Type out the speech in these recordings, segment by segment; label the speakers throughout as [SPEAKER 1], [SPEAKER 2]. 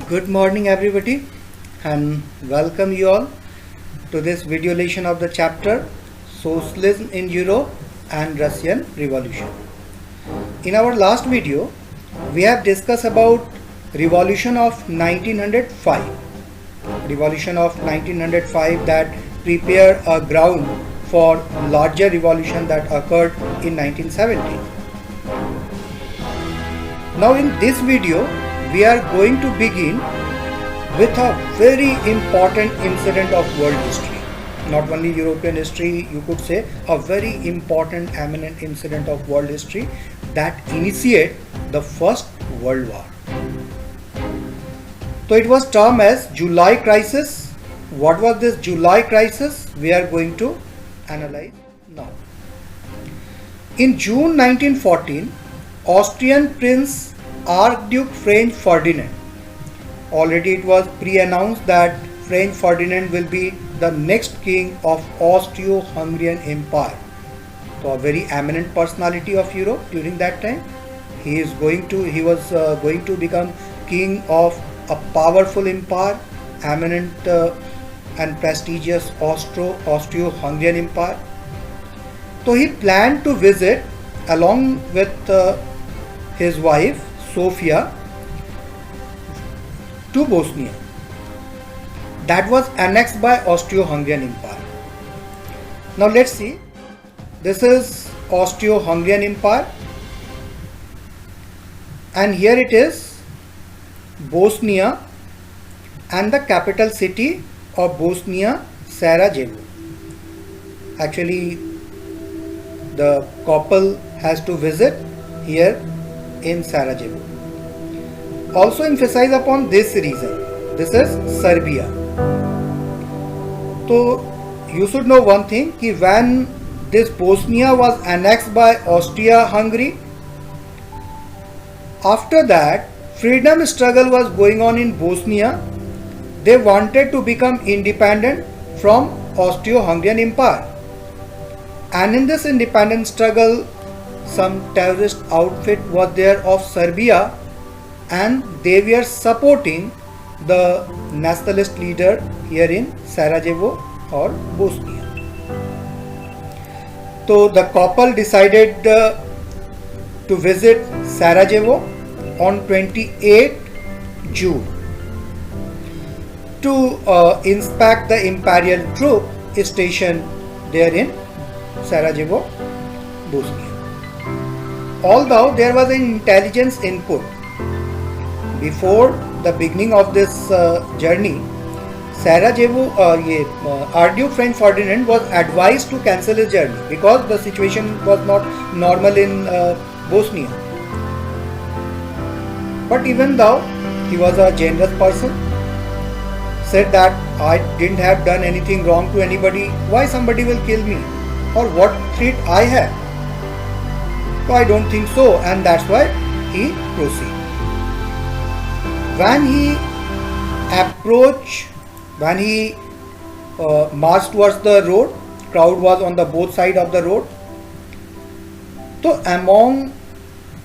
[SPEAKER 1] Good morning everybody and welcome you all to this video lesson of the chapter Socialism in Europe and Russian Revolution. In our last video we have discussed about Revolution of 1905. Revolution of 1905 that prepared a ground for larger revolution that occurred in 1917. Now in this video we are going to begin with a very important incident of world history. Not only European history, you could say a very important eminent incident of world history that initiated the First World War. So it was termed as July Crisis. What was this July Crisis? We are going to analyze now. In June 1914, Austrian Prince Archduke Franz Ferdinand, already it was pre-announced that Franz Ferdinand will be the next king of Austro-Hungarian Empire. So a very eminent personality of Europe during that time. He was going to become king of a powerful empire, eminent and prestigious Austro-Hungarian Empire. So he planned to visit along with his wife Sofia to Bosnia that was annexed by Austro-Hungarian Empire. Now let's see, this is Austro-Hungarian Empire and here it is Bosnia and the capital city of Bosnia, Sarajevo. Actually the couple has to visit here in Sarajevo. Also emphasize upon this region. This is Serbia. So you should know one thing, कि when this Bosnia was annexed by Austria-Hungary, after that freedom struggle was going on in Bosnia. They wanted to become independent from Austro-Hungarian Empire, and in this independence struggle some terrorist outfit was there of Serbia and they were supporting the nationalist leader here in Sarajevo or Bosnia. So the couple decided to visit Sarajevo on 28 June to inspect the imperial troop station there in Sarajevo, Bosnia. Although there was an intelligence input before the beginning of this journey, Sarajevo, Archduke Franz Ferdinand was advised to cancel his journey because the situation was not normal in Bosnia. But even though he was a generous person, said that I didn't have done anything wrong to anybody, why somebody will kill me, or what threat I have? So I don't think so, and that's why he proceeded. When he marched towards the road, crowd was on the both sides of the road. So among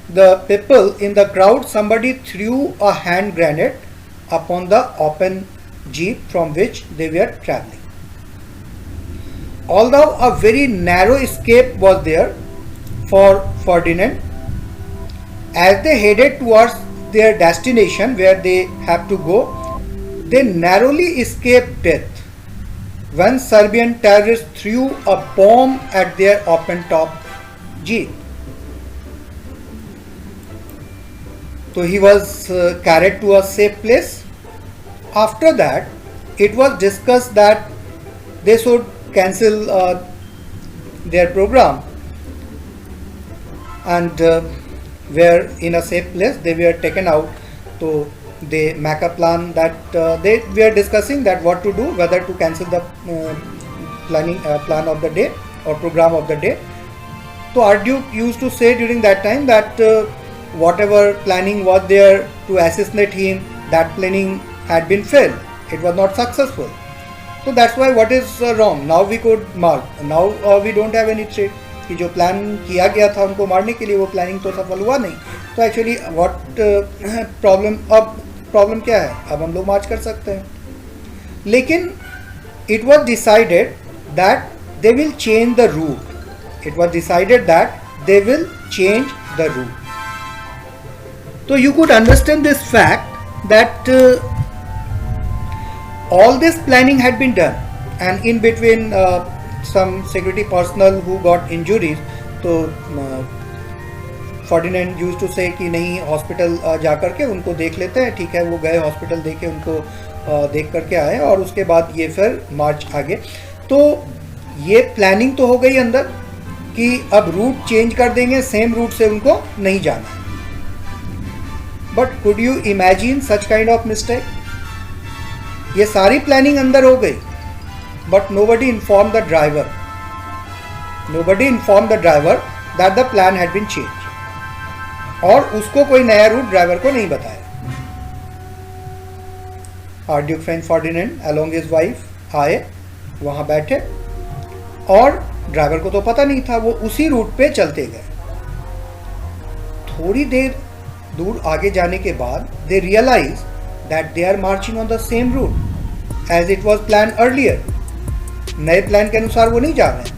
[SPEAKER 1] the people in the crowd, somebody threw a hand grenade upon the open jeep from which they were traveling. Although a very narrow escape was there for Ferdinand, as they headed towards their destination where they have to go, they narrowly escaped death when Serbian terrorists threw a bomb at their open top jeep. So he was carried to a safe place. After that, it was discussed that they should cancel their program and were in a safe place. They were taken out. So they make a plan that they were discussing that what to do, whether to cancel the plan of the day or program of the day. So Archduke used to say during that time that whatever planning was there to assassinate him, that planning had been failed. It was not successful. So that's why what is wrong? Now we could mark. Now we don't have any threat. कि जो plan किया गया था उनको मारने के लिए वो प्लानिंग तो सफल हुआ नहीं. तो एक्चुअली व्हाट प्रॉब्लम, अब प्रॉब्लम क्या है, अब हम लोग मार्च कर सकते हैं। लेकिन it was decided that they will change the route, it was decided that they will change the route. So you could understand this fact that all this planning had been done, and in between some security personnel who got injuries, तो Ferdinand used to से कि नहीं hospital जा करके उनको देख लेते हैं, ठीक है। वो गए हॉस्पिटल देखे, उनको देख करके आए और उसके बाद ये फिर मार्च आगे। तो ये प्लानिंग तो हो गई अंदर कि अब रूट चेंज कर देंगे, सेम रूट से उनको नहीं जाना। But could you imagine such kind of mistake? ये सारी प्लानिंग अंदर हो गई, but nobody inform the driver, nobody inform the driver that the plan had been change, और उसको कोई नया रूट ड्राइवर को नहीं बताया। Archduke French Ferdinand along his wife आए, वहां बैठे, और ड्राइवर को तो पता नहीं था, वो उसी रूट पे चलते गए। थोड़ी देर दूर आगे जाने के बाद they realize that they are marching on the same route as it was plan earlier. नए प्लान के अनुसार वो नहीं जा रहे हैं।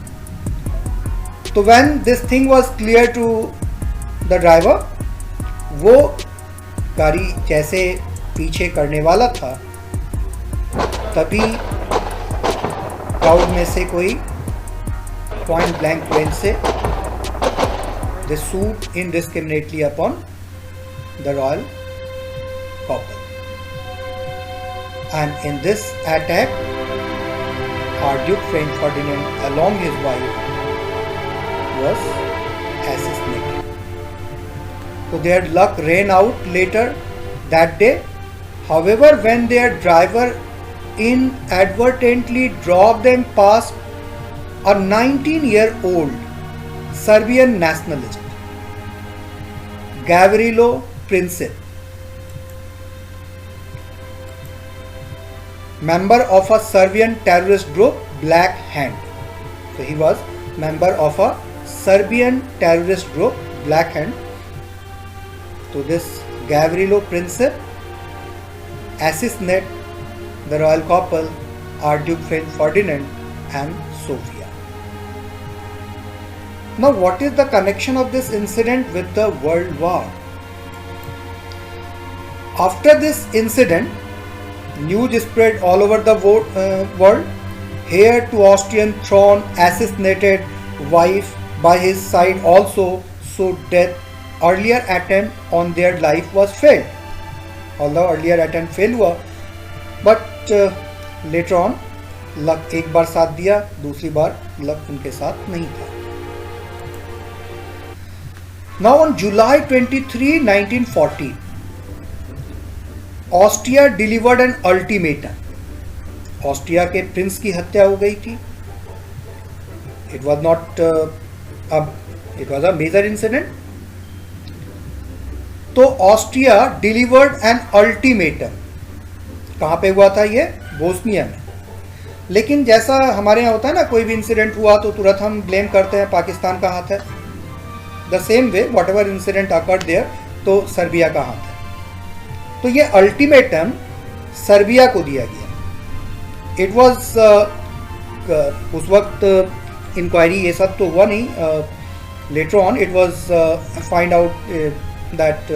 [SPEAKER 1] तो when this thing was clear to the driver, वो गाड़ी जैसे पीछे करने वाला था, तभी क्राउड में से कोई पॉइंट ब्लैंक रेंज से they shoot indiscriminately upon the royal couple, and in this attack Archduke Franz Ferdinand along his wife was assassinated. So their luck ran out later that day. However, when their driver inadvertently drove them past a 19-year-old Serbian nationalist, Gavrilo Princip, member of a Serbian terrorist group Black Hand. So he was member of a Serbian terrorist group Black Hand. So this Gavrilo Princip assassinated the royal couple Archduke Franz Ferdinand and Sofia. Now what is the connection of this incident with the World War? After this incident, news spread all over the world. Heir to Austrian throne, assassinated wife by his side also sought death. Earlier attempt on their life was failed. Although earlier attempt fail हुआ, but later on luck एक बार साथ दिया, दूसरी बार luck उनके साथ नहीं था। Now on July 23, 1940, Austria delivered an ultimatum. Austria के प्रिंस की हत्या हो गई थी। It was not it was a major incident. तो ऑस्ट्रिया डिलीवर्ड एन अल्टीमेटम, कहाँ पे हुआ था ये? बोस्निया में। लेकिन जैसा हमारे यहाँ होता है ना, कोई भी इंसिडेंट हुआ तो तुरंत हम ब्लेम करते हैं पाकिस्तान का हाथ है। The same way whatever incident occurred there, तो सर्बिया का हाथ है। तो ये अल्टीमेटम सर्बिया को दिया गया। इट वॉज उस वक्त इंक्वायरी ये सब तो हुआ नहीं। Later on it was find out that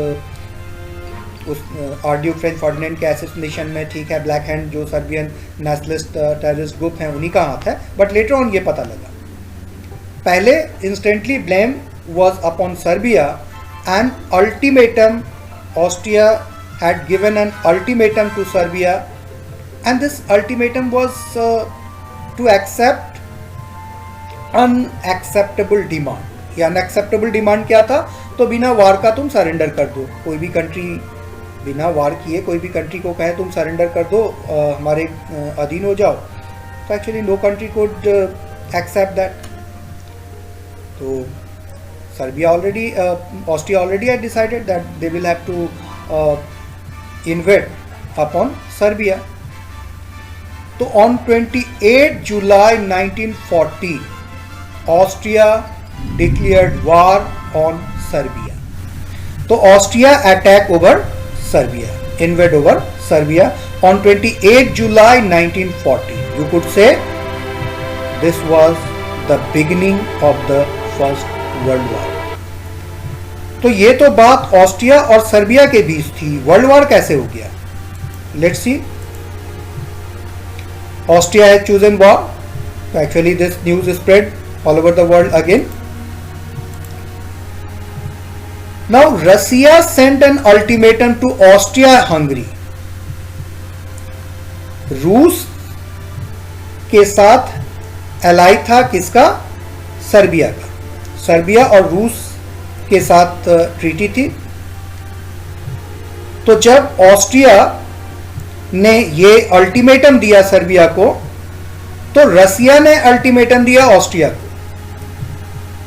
[SPEAKER 1] उस आर्चड्यूक फ्रेंच फर्डिनेंड के असैसिनेशन में, ठीक है, ब्लैक हैंड जो सर्बियन नेशनलिस्ट टेररिस्ट ग्रुप हैं उन्हीं का हाथ है। बट लेटर ऑन ये पता लगा। पहले instantly blame was upon Serbia and ultimatum, Austria had given an ultimatum to Serbia, and this ultimatum was to accept unacceptable demand. ये unacceptable demand क्या था? तो बिना वार का तुम सरेंडर कर दो। कोई भी कंट्री बिना वार किए कोई भी कंट्री को कहे तुम सरेंडर कर दो, हमारे अधीन हो जाओ, तो actually no country could accept that. तो Serbia already, Austria already had decided that they will have to invade upon Serbia. तो on 28 July 1940, Austria declared war on Serbia. तो Austria attack over Serbia invade over Serbia on 28 July 1940. You could say this was the beginning of the First World War. तो ये तो बात Austria और Serbia के बीच थी. World war कैसे हो गया? Let's see. Austria has chosen war. Actually this news is spread all over the world again. Now Russia sent an ultimatum to Austria-Hungary. रूस के साथ एलाई था किसका? सर्बिया का. सर्बिया और रूस के साथ ट्रीटी थी. तो जब ऑस्ट्रिया ने ये अल्टीमेटम दिया सर्बिया को, तो रसिया ने अल्टीमेटम दिया ऑस्ट्रिया को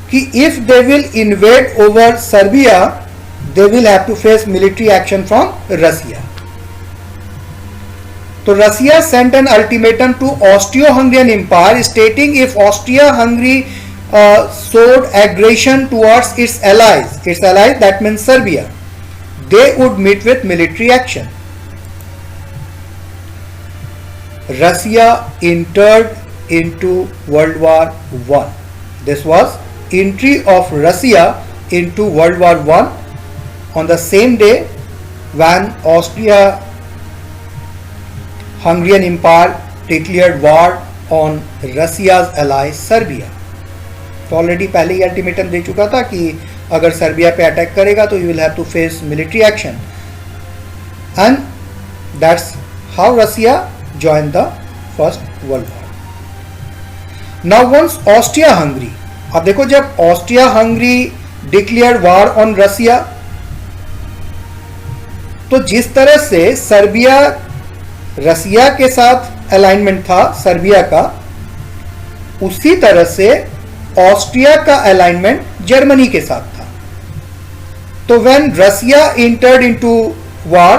[SPEAKER 1] कि if they will invade over Serbia they will have to face military action from Russia. तो Russia sent an ultimatum to Austro-Hungarian empire stating if Austria-Hungary showed aggression towards its allies that means Serbia, they would meet with military action. Russia entered into World War I. This was entry of Russia into World War I on the same day when Austria-Hungarian Empire declared war on Russia's ally Serbia. तो already पहले ही ultimatum दे चुका था कि अगर Serbia पे attack करेगा तो you will have to face military action. And that's how Russia joined the First World War. Now once Austria-Hungary, अब देखो जब Austria-Hungary declared war on Russia, तो जिस तरह से सर्बिया रसिया के साथ अलाइनमेंट था सर्बिया का, उसी तरह से ऑस्ट्रिया का अलाइनमेंट जर्मनी के साथ था. तो when Russia entered into war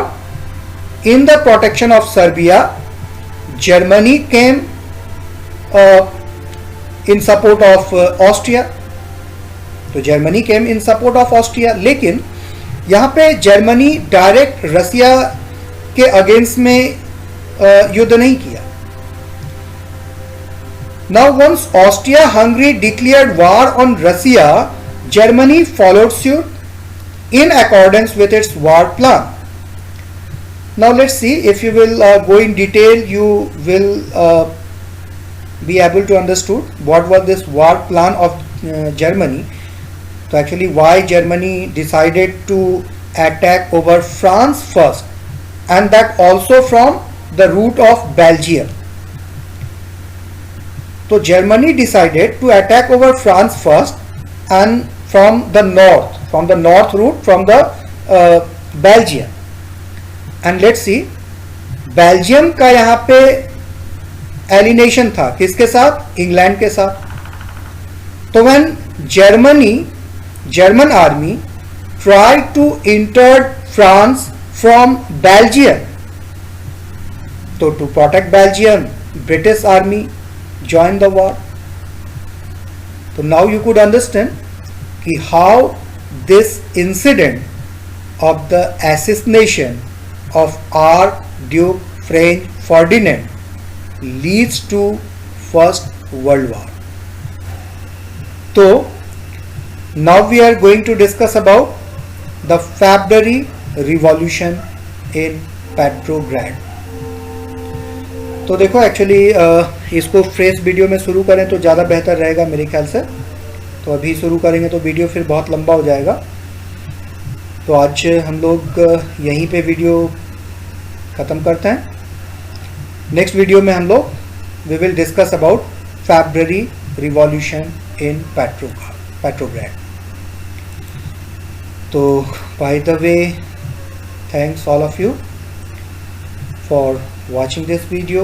[SPEAKER 1] in the protection of Serbia, Germany came in support of Austria. तो Germany came in support of Austria. लेकिन यहाँ पे जर्मनी डायरेक्ट रसिया के अगेंस्ट में युद्ध नहीं किया. Now once Austria-Hungary declared war on Russia, Germany followed suit in accordance with its war plan. Now let's see, if you will go in detail, you will be able to understood what was this war plan of Germany. So actually why Germany decided to attack over France first, and that also from the route of Belgium. So Germany decided to attack over France first and from the north route from the Belgium. And let's see, Belgium का यहाँ पे alienation था किसके साथ? England के साथ. तो when German army try to enter France from Belgium, तो to protect Belgium British army join the war. तो नाउ यू कुड अंडरस्टैंड कि how this incident of the assassination of Archduke Franz Ferdinand leads to First World War. So now we are going to discuss about the February Revolution in Petrograd. तो देखो actually इसको fresh video में शुरू करें तो ज़्यादा बेहतर रहेगा मेरे ख्याल से. तो अभी शुरू करेंगे तो वीडियो फिर बहुत लंबा हो जाएगा. तो आज हम लोग यहीं पे वीडियो ख़त्म करते हैं. नेक्स्ट वीडियो में हम लोग we will discuss about February revolution in Petrograd. तो by the way, thanks all of you for watching this video.